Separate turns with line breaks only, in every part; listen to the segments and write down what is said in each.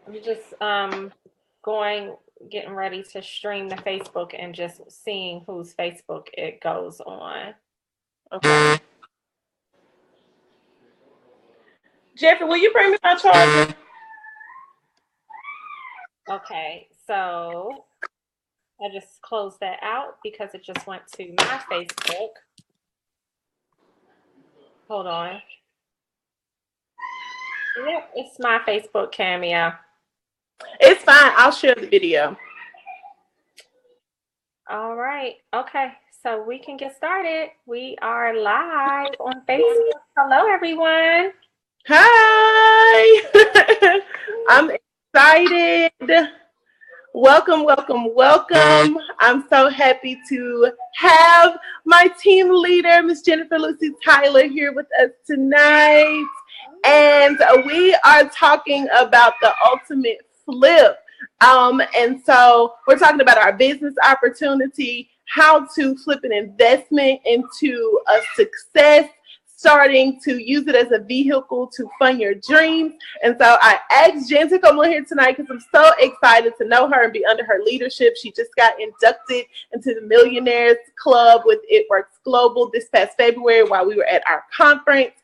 I'm just getting ready to stream the Facebook and just seeing whose Facebook it goes on. Okay.
Jeffrey, will you bring me my charger?
Okay, so I just closed that out because it just went to my Facebook. Hold on. Yep, it's my Facebook cameo.
It's fine. I'll share the video.
All right. Okay. So we can get started. We are live on Facebook. Hello, everyone.
Hi. I'm excited. Welcome, welcome, welcome. I'm so happy to have my team leader, Miss Jennifer Lucy Tyler, here with us tonight. And we are talking about the ultimate flip. And so we're talking about our business opportunity, how to flip an investment into a success, starting to use it as a vehicle to fund your dreams. And so I asked Jen to come on here tonight because I'm so excited to know her and be under her leadership. She just got inducted into the Millionaires Club with It Works Global this past February while we were at our conference.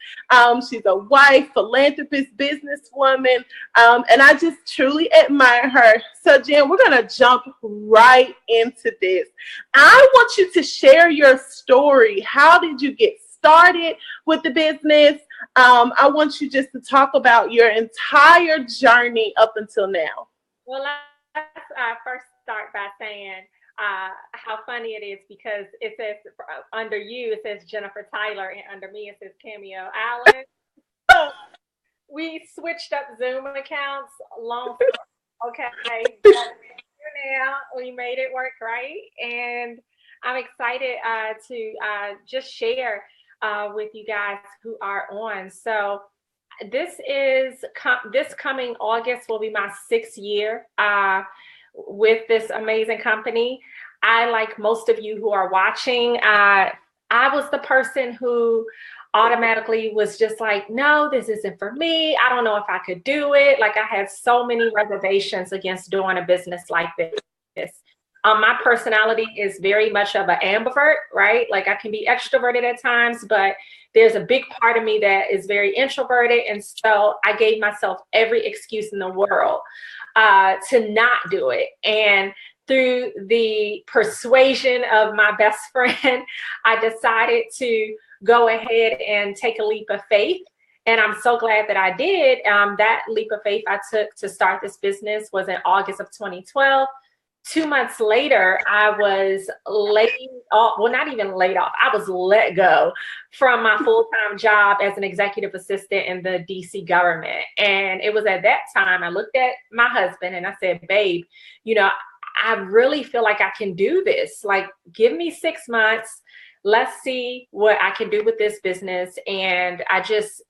She's a wife, philanthropist, businesswoman, and I just truly admire her. So Jen, we're going to jump right into this. I want you to share your story. How did you get started with the business? I want you just to talk about your entire journey up until now.
Well, let's first start by saying how funny it is because it says under you, it says Jennifer Tyler, and under me, it says Cameo Allen. So we switched up Zoom accounts long ago. Okay. Now we made it work, right? And I'm excited to just share with you guys who are on. So this coming August will be my 6th year with this amazing company. I, like most of you who are watching, I was the person who automatically was just like, no, this isn't for me. I don't know if I could do it. Like, I had so many reservations against doing a business like this. My personality is very much of an ambivert, right? Like, I can be extroverted at times, but there's a big part of me that is very introverted. And so I gave myself every excuse in the world to not do it. And through the persuasion of my best friend, I decided to go ahead and take a leap of faith. And I'm so glad that I did. That leap of faith I took to start this business was in August of 2012. 2 months later, I was laid off. Well, not even laid off. I was let go from my full-time job as an executive assistant in the DC government. And it was at that time I looked at my husband and I said, babe, you know, I really feel like I can do this. Like, give me 6 months. Let's see what I can do with this business. And I just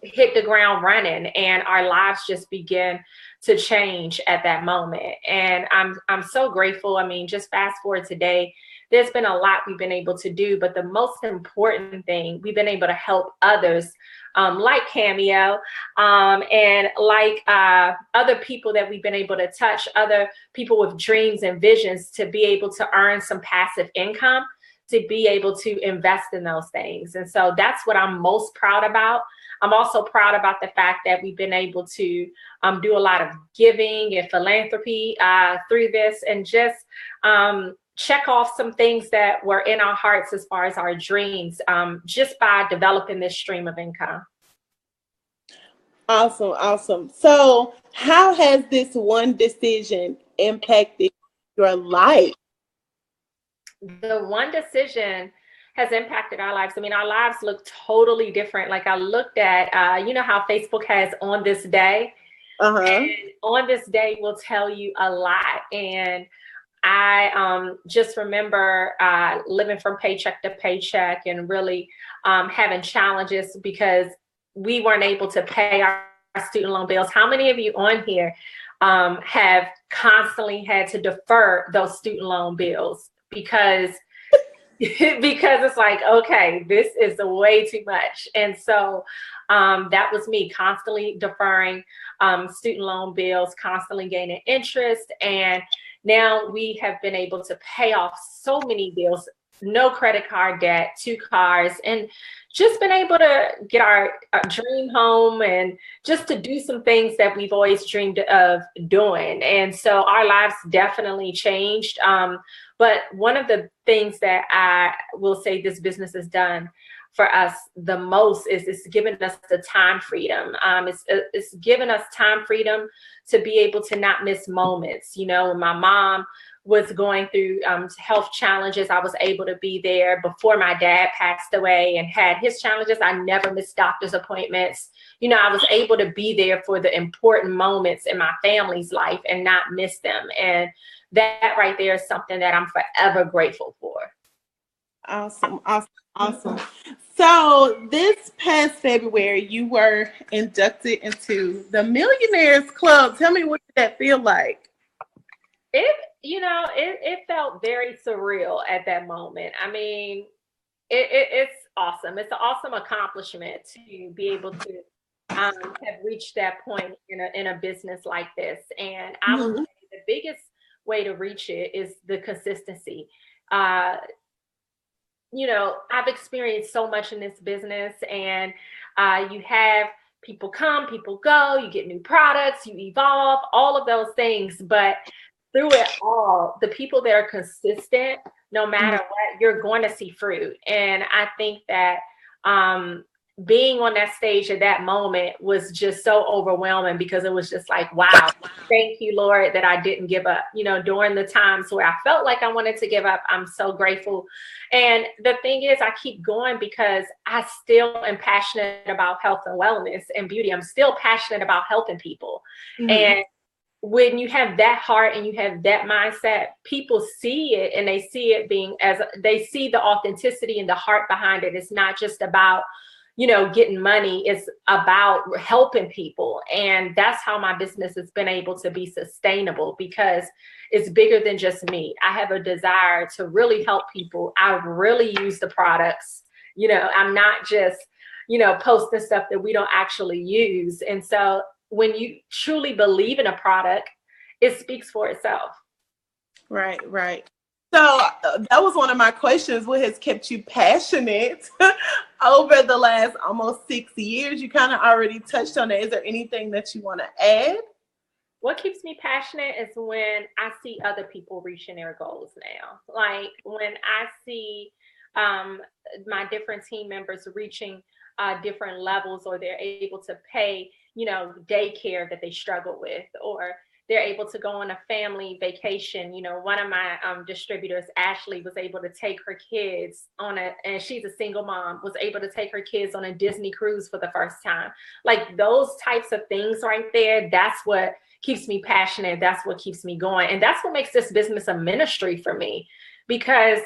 hit the ground running, and our lives just began to change at that moment. And I'm so grateful. I mean, just fast forward today, there's been a lot we've been able to do, but the most important thing, we've been able to help others like Cameo and like other people that we've been able to touch, other people with dreams and visions to be able to earn some passive income, to be able to invest in those things. And so that's what I'm most proud about. I'm also proud about the fact that we've been able to do a lot of giving and philanthropy through this, and just check off some things that were in our hearts as far as our dreams, just by developing this stream of income.
Awesome, awesome. So how has this one decision impacted your life?
The one decision has impacted our lives. I mean, our lives look totally different. Like, I looked at, you know how Facebook has on this day? And on this day will tell you a lot. And I just remember living from paycheck to paycheck and really having challenges because we weren't able to pay our student loan bills. How many of you on here have constantly had to defer those student loan bills? Because because it's like, okay, this is way too much. And so that was me constantly deferring student loan bills, constantly gaining interest. And now we have been able to pay off so many bills, no credit card debt, 2 cars, and just been able to get our dream home and just to do some things that we've always dreamed of doing. And so our lives definitely changed. But one of the things that I will say this business has done for us the most is it's given us the time freedom. It's given us time freedom to be able to not miss moments. You know, when my mom was going through health challenges, I was able to be there. Before my dad passed away and had his challenges, I never missed doctor's appointments. You know, I was able to be there for the important moments in my family's life and not miss them. And that right there is something that I'm forever grateful for.
Awesome, awesome, awesome. So this past February, you were inducted into the Millionaires Club. Tell me, what did that feel like?
It felt very surreal at that moment. I mean, it's awesome. It's an awesome accomplishment to be able to have reached that point in a business like this. And I would say the biggest way to reach it is the consistency. I've experienced so much in this business, and you have people come, people go, you get new products, you evolve, all of those things. But through it all, the people that are consistent, no matter what, you're going to see fruit. And I think that being on that stage at that moment was just so overwhelming, because it was just like, wow, thank you, Lord, that I didn't give up. During the times where I felt like I wanted to give up, I'm so grateful. And the thing is, I keep going because I still am passionate about health and wellness and beauty. I'm still passionate about helping people. And when you have that heart and you have that mindset, people see it, and they see it they see the authenticity and the heart behind it. It's not just about getting money. Is about helping people. And that's how my business has been able to be sustainable, because it's bigger than just me. I have a desire to really help people. I really use the products. I'm not just, posting stuff that we don't actually use. And so when you truly believe in a product, it speaks for itself.
Right, right. So that was one of my questions. What has kept you passionate over the last almost 6 years? You kind of already touched on it. Is there anything that you want to add?
What keeps me passionate is when I see other people reaching their goals now. Like when I see my different team members reaching different levels, or they're able to pay, daycare that they struggle with, or they're able to go on a family vacation. One of my distributors, Ashley, was able to take her kids and she's a single mom, was able to take her kids on a Disney cruise for the first time. Like those types of things right there, that's what keeps me passionate. That's what keeps me going. And that's what makes this business a ministry for me, because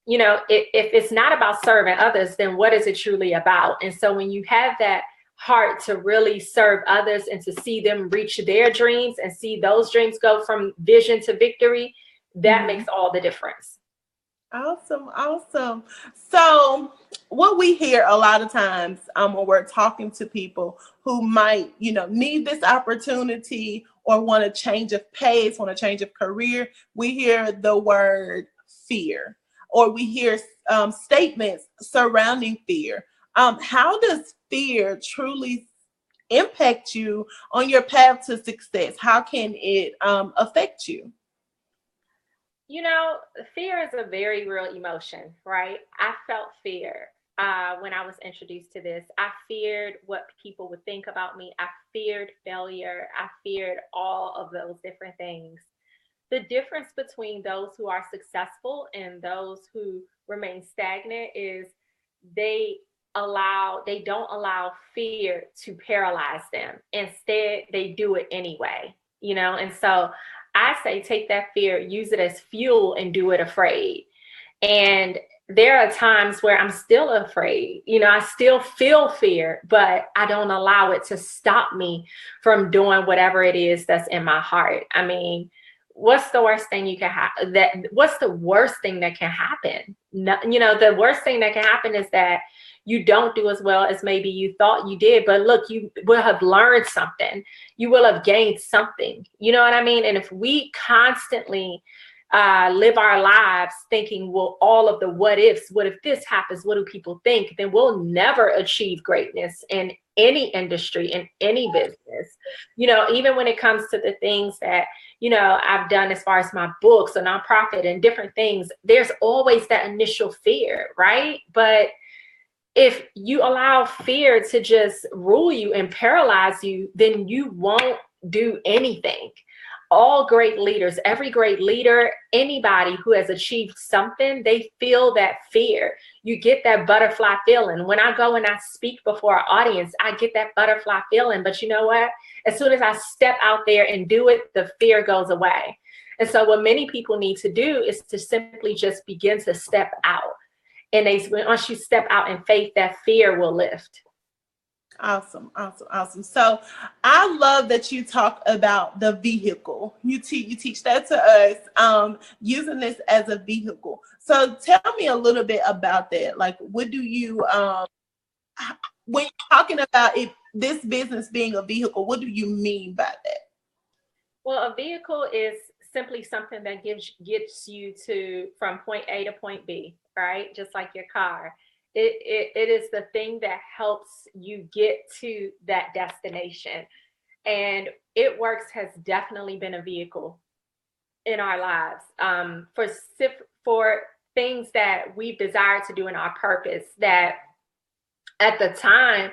if it's not about serving others, then what is it truly about? And so when you have that heart to really serve others and to see them reach their dreams and see those dreams go from vision to victory, that makes all the difference.
Awesome, awesome. So what we hear a lot of times when we're talking to people who might, need this opportunity or want a change of pace, want a change of career, we hear the word fear, or we hear statements surrounding fear. How does fear truly impact you on your path to success? How can it affect you?
Fear is a very real emotion, right? I felt fear when I was introduced to this. I feared what people would think about me. I feared failure. I feared all of those different things. The difference between those who are successful and those who remain stagnant is they don't allow fear to paralyze them. Instead, they do it anyway, and so I say, take that fear, use it as fuel, and do it afraid. And there are times where I'm still afraid. I still feel fear, but I don't allow it to stop me from doing whatever it is that's in my heart. I mean, what's the worst thing you can what's the worst thing that can happen? No, the worst thing that can happen is that you don't do as well as maybe you thought you did. But look, you will have learned something. You will have gained something. You know what I mean? And if we constantly live our lives thinking, well, all of the what ifs, what if this happens, what do people think, then we'll never achieve greatness in any industry, in any business. Even when it comes to the things that, I've done as far as my books, a nonprofit and different things, there's always that initial fear, right? But if you allow fear to just rule you and paralyze you, then you won't do anything. All great leaders, every great leader, anybody who has achieved something, they feel that fear. You get that butterfly feeling. When I go and I speak before an audience, I get that butterfly feeling. But you know what? As soon as I step out there and do it, the fear goes away. And so what many people need to do is to simply just begin to step out. And once you step out in faith, that fear will lift.
Awesome. So I love that you talk about the vehicle. You teach that to us, using this as a vehicle. So tell me a little bit about that. Like, what do you, when you're talking about this business being a vehicle, what do you mean by that?
Well, a vehicle is simply something that gets you from point A to point B, right? Just like your car. It is the thing that helps you get to that destination. And It Works has definitely been a vehicle in our lives for things that we desire to do in our purpose that at the time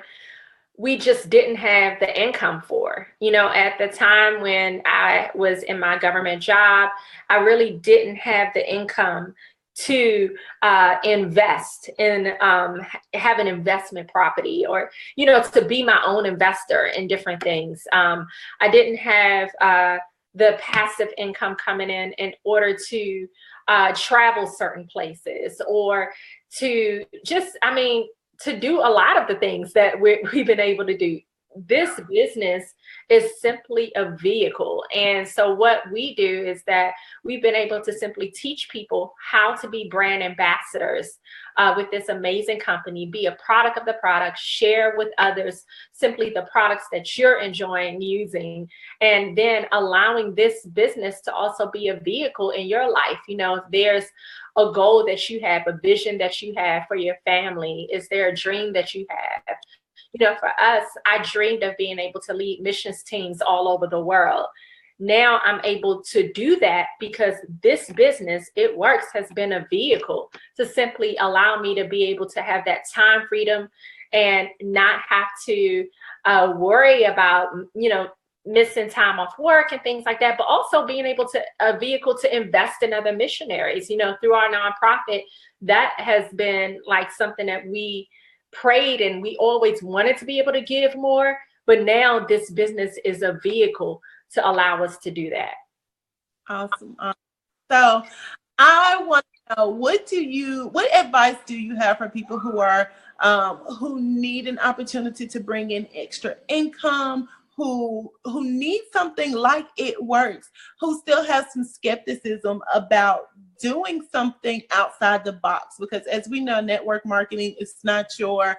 we just didn't have the income for. At the time when I was in my government job, I really didn't have the income to invest in, have an investment property, or, to be my own investor in different things. I didn't have the passive income coming in order to travel certain places, or to just, to do a lot of the things that we've been able to do. This business is simply a vehicle. And so what we do is that we've been able to simply teach people how to be brand ambassadors with this amazing company, be a product of the product, share with others simply the products that you're enjoying using, and then allowing this business to also be a vehicle in your life. If there's a goal that you have, a vision that you have for your family, is there a dream that you have? For us, I dreamed of being able to lead missions teams all over the world. Now I'm able to do that because this business, It Works, has been a vehicle to simply allow me to be able to have that time freedom and not have to worry about, missing time off work and things like that, but also being able to a vehicle to invest in other missionaries, through our nonprofit. That has been like something that we prayed and we always wanted to be able to give more, but now this business is a vehicle to allow us to do that.
Awesome. So I want to know, what advice do you have for people who are who need an opportunity to bring in extra income, who need something like It Works, who still have some skepticism about doing something outside the box? Because as we know, network marketing is not your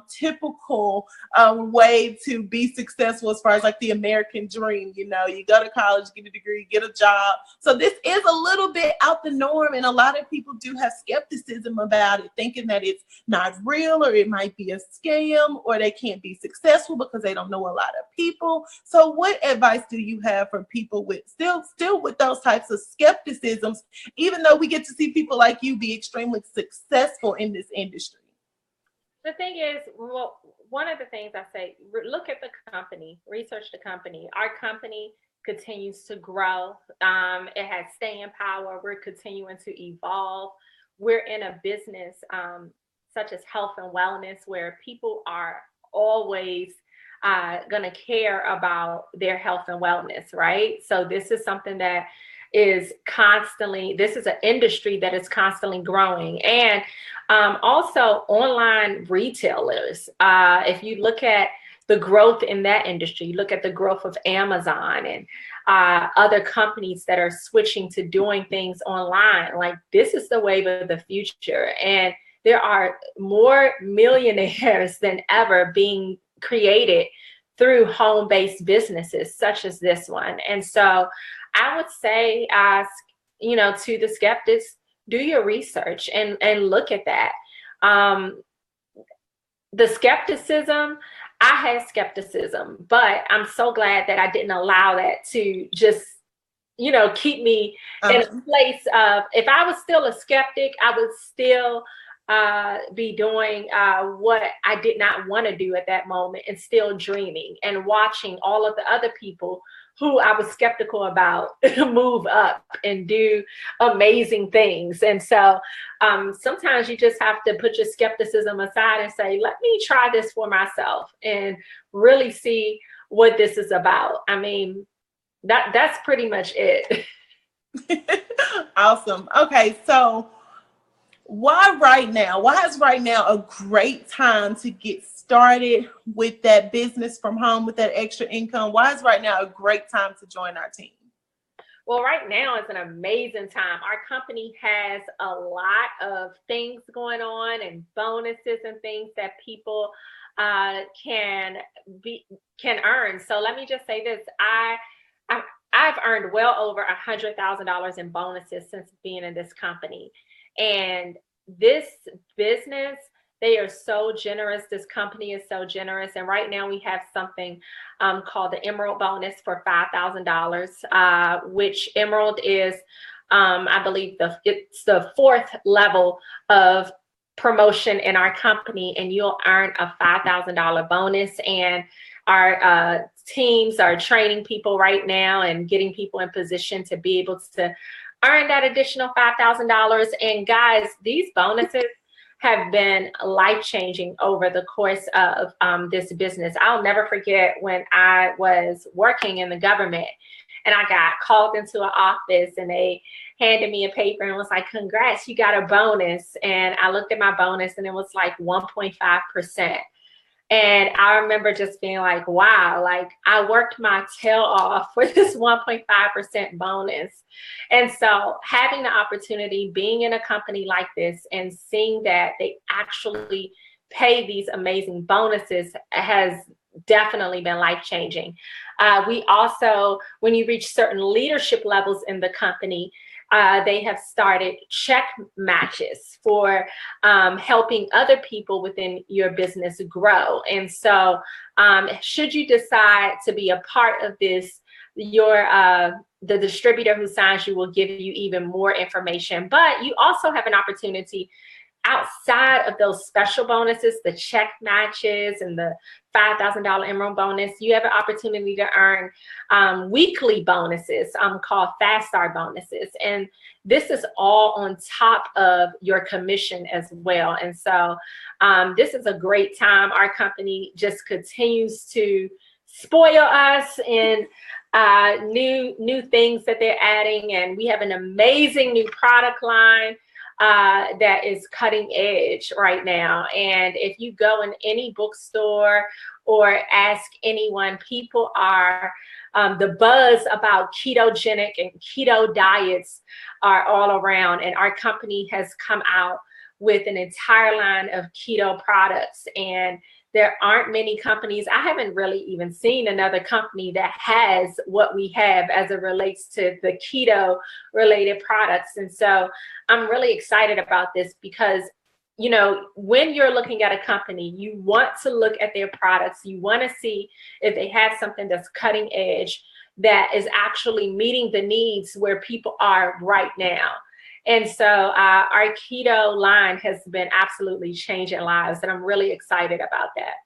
typical way to be successful as far as like the American dream. You go to college, get a degree, get a job. So this is a little bit out the norm, and a lot of people do have skepticism about it, thinking that it's not real, or it might be a scam, or they can't be successful because they don't know a lot of people. So what advice do you have for people with still with those types of skepticisms, even though we get to see people like you be extremely successful in this industry?
The thing is, well, one of the things I say, look at the company, research the company. Our company continues to grow. It has staying power. We're continuing to evolve. We're in a business such as health and wellness, where people are always going to care about their health and wellness, right? So this is something that is this is an industry that is constantly growing. And also online retailers. If you look at the growth in that industry. Look at the growth of Amazon and other companies that are switching to doing things online. Like, this is the wave of the future. And there are more millionaires than ever being created through home-based businesses such as this one. And so I would say, to the skeptics, do your research and look at that. The skepticism, I had skepticism, but I'm so glad that I didn't allow that to just, keep me in a place of, if I was still a skeptic, I would still be doing what I did not want to do at that moment, and still dreaming and watching all of the other people who I was skeptical about move up and do amazing things. And so sometimes you just have to put your skepticism aside and say, let me try this for myself and really see what this is about. I mean, that's pretty much it.
Awesome. Okay, so why is right now a great time to get started with that business from home, with that extra income? Why is right now a great time to join our team?
Well, right now is an amazing time. Our company has a lot of things going on and bonuses and things that people can earn. So let me just say this. I've earned well over $100,000 in bonuses since being in this company. And this business, they are so generous. This company is so generous. And right now we have something called the Emerald bonus for $5,000, which Emerald is, I believe, it's the 4th level of promotion in our company, and you'll earn a $5,000 bonus. And our teams are training people right now and getting people in position to be able to earn that additional $5,000. And guys, these bonuses have been life-changing over the course of this business. I'll never forget when I was working in the government and I got called into an office and they handed me a paper and was like, congrats, you got a bonus. And I looked at my bonus and it was like 1.5%. And I remember just being like, wow, like I worked my tail off for this 1.5% bonus. And so having the opportunity, being in a company like this and seeing that they actually pay these amazing bonuses has definitely been life-changing. We also, when you reach certain leadership levels in the company, they have started check matches for helping other people within your business grow. And so should you decide to be a part of this, the distributor who signs you will give you even more information. But you also have an opportunity outside of those special bonuses, the check matches and the $5,000 Emerald bonus. You have an opportunity to earn weekly bonuses called Fast Start bonuses. And this is all on top of your commission as well. And so this is a great time. Our company just continues to spoil us in new things that they're adding. And we have an amazing new product line that is cutting edge right now. And if you go in any bookstore or ask anyone, people are, the buzz about ketogenic and keto diets are all around. And our company has come out with an entire line of keto products. And there aren't many companies, I haven't really even seen another company that has what we have as it relates to the keto related products. And so I'm really excited about this because, you know, when you're looking at a company, you want to look at their products. You want to see if they have something that's cutting edge, that is actually meeting the needs where people are right now. And so our keto line has been absolutely changing lives, and I'm really excited about that.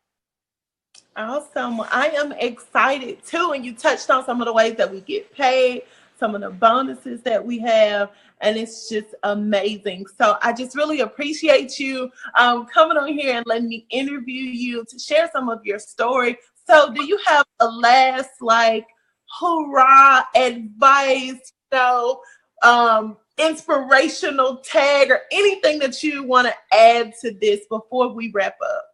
Awesome. I am excited too. And you touched on some of the ways that we get paid, some of the bonuses that we have, and it's just amazing. So I just really appreciate you coming on here and letting me interview you to share some of your story. So do you have a last hoorah advice, inspirational tag or anything that you want to add to this before we wrap up?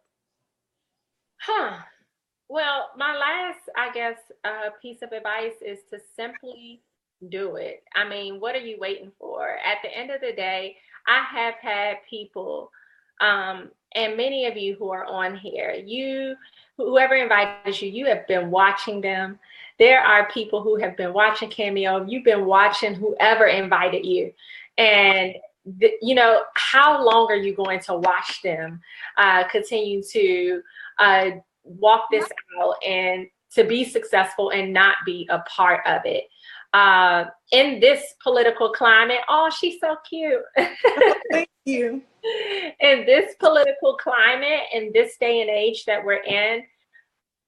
Well, my last, I guess, piece of advice is to simply do it. I mean, what are you waiting for? At the end of the day, I have had people, and many of you who are on here, whoever invited you, you have been watching them. There are people who have been watching Cameo. You've been watching whoever invited you. And how long are you going to watch them continue to walk this out and to be successful and not be a part of it? In this political climate, oh, she's so cute.
Thank you.
In this political climate, in this day and age that we're in,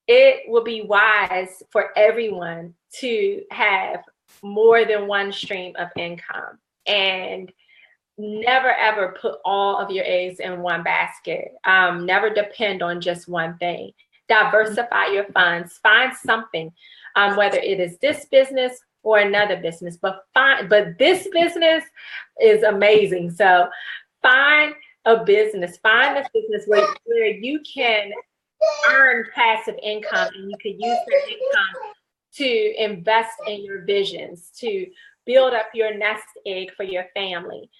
it will be wise for everyone to have more than one stream of income, and never ever put all of your eggs in one basket. Never depend on just one thing. Diversify your funds. Find something, whether it is this business or another business. But this business is amazing. So find a business. Find a business where you can earn passive income, and you can use that income to invest in your visions, to build up your nest egg for your family,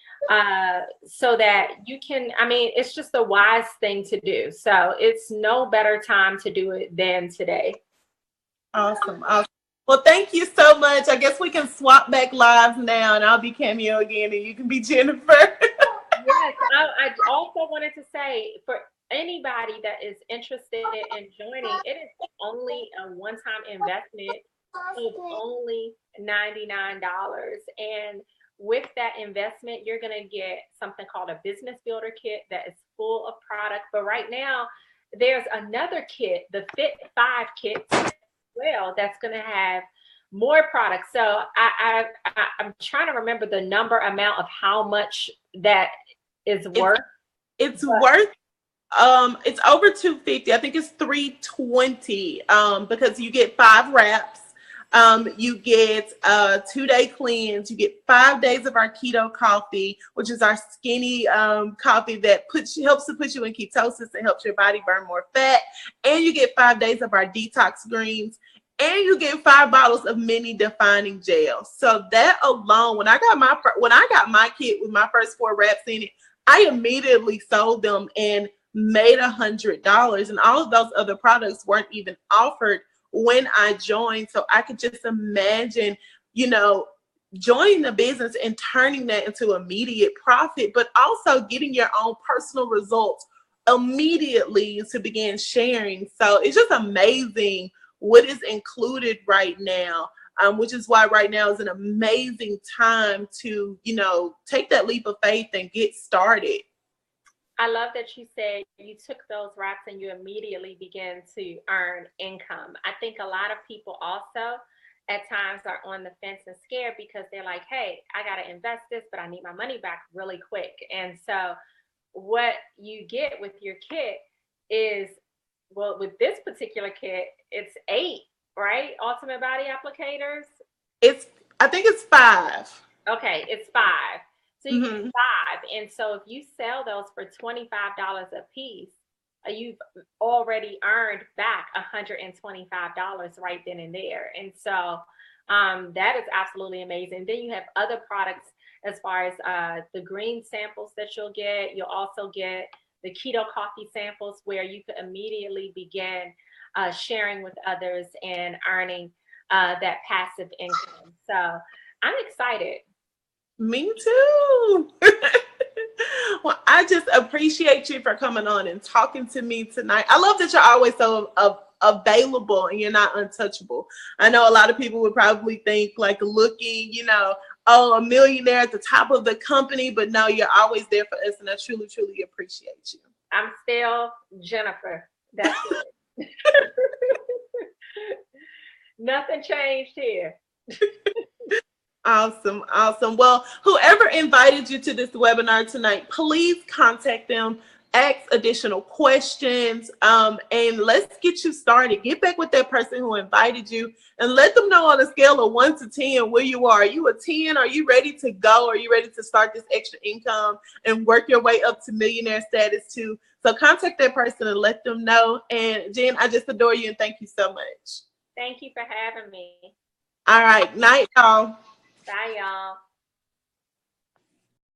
so that you can, I mean, it's just a wise thing to do. So it's no better time to do it than today.
Awesome. Well, thank you so much. I guess we can swap back lives now, and I'll be Cameo again, and you can be Jennifer.
Yes, I also wanted to say, for anybody that is interested in joining, it is only a one-time investment of only $99. And with that investment, you're going to get something called a business builder kit that is full of product. But right now, there's another kit, the Fit 5 kit as well, that's going to have more products. So I'm trying to remember the amount of how much that is worth.
It's worth it's over $250. I think it's $320 because you get 5 wraps. You get a 2-day cleanse. You get 5 days of our keto coffee, which is our skinny coffee that helps to put you in ketosis and helps your body burn more fat. And you get 5 days of our detox greens. And you get 5 bottles of mini defining gel. So that alone, when I got my kit with my first 4 wraps in it, I immediately sold them and made $100. And all of those other products weren't even offered when I joined. So I could just imagine, joining the business and turning that into immediate profit, but also getting your own personal results immediately to begin sharing. So it's just amazing what is included right now, which is why right now is an amazing time to, take that leap of faith and get started.
I love that you said you took those wraps and you immediately began to earn income. I think a lot of people also at times are on the fence and scared because they're like, hey, I got to invest this, but I need my money back really quick. And so what you get with your kit is, well, with this particular kit, it's 8, right? Ultimate Body Applicators.
I think it's 5.
Okay, it's 5. So you get 5. And so if you sell those for $25 a piece, you've already earned back $125 right then and there. And so that is absolutely amazing. Then you have other products as far as the green samples that you'll get. You'll also get the keto coffee samples where you could immediately begin sharing with others and earning that passive income. So I'm excited.
Me too. Well, I just appreciate you for coming on and talking to me tonight. I love that you're always so available and you're not untouchable. I know a lot of people would probably think like looking, a millionaire at the top of the company, but no, you're always there for us, and I truly, truly appreciate you.
I'm still Jennifer. That's it. Nothing changed here.
Awesome. Well, whoever invited you to this webinar tonight, please contact them. ask additional questions, and let's get you started. Get back with that person who invited you and let them know on a scale of 1 to 10 where you are. Are you a 10? Are you ready to go? Are you ready to start this extra income and work your way up to millionaire status too? So contact that person and let them know. And Jen, I just adore you and thank you so much.
Thank you for having me.
All right. Night, y'all.
Bye, y'all.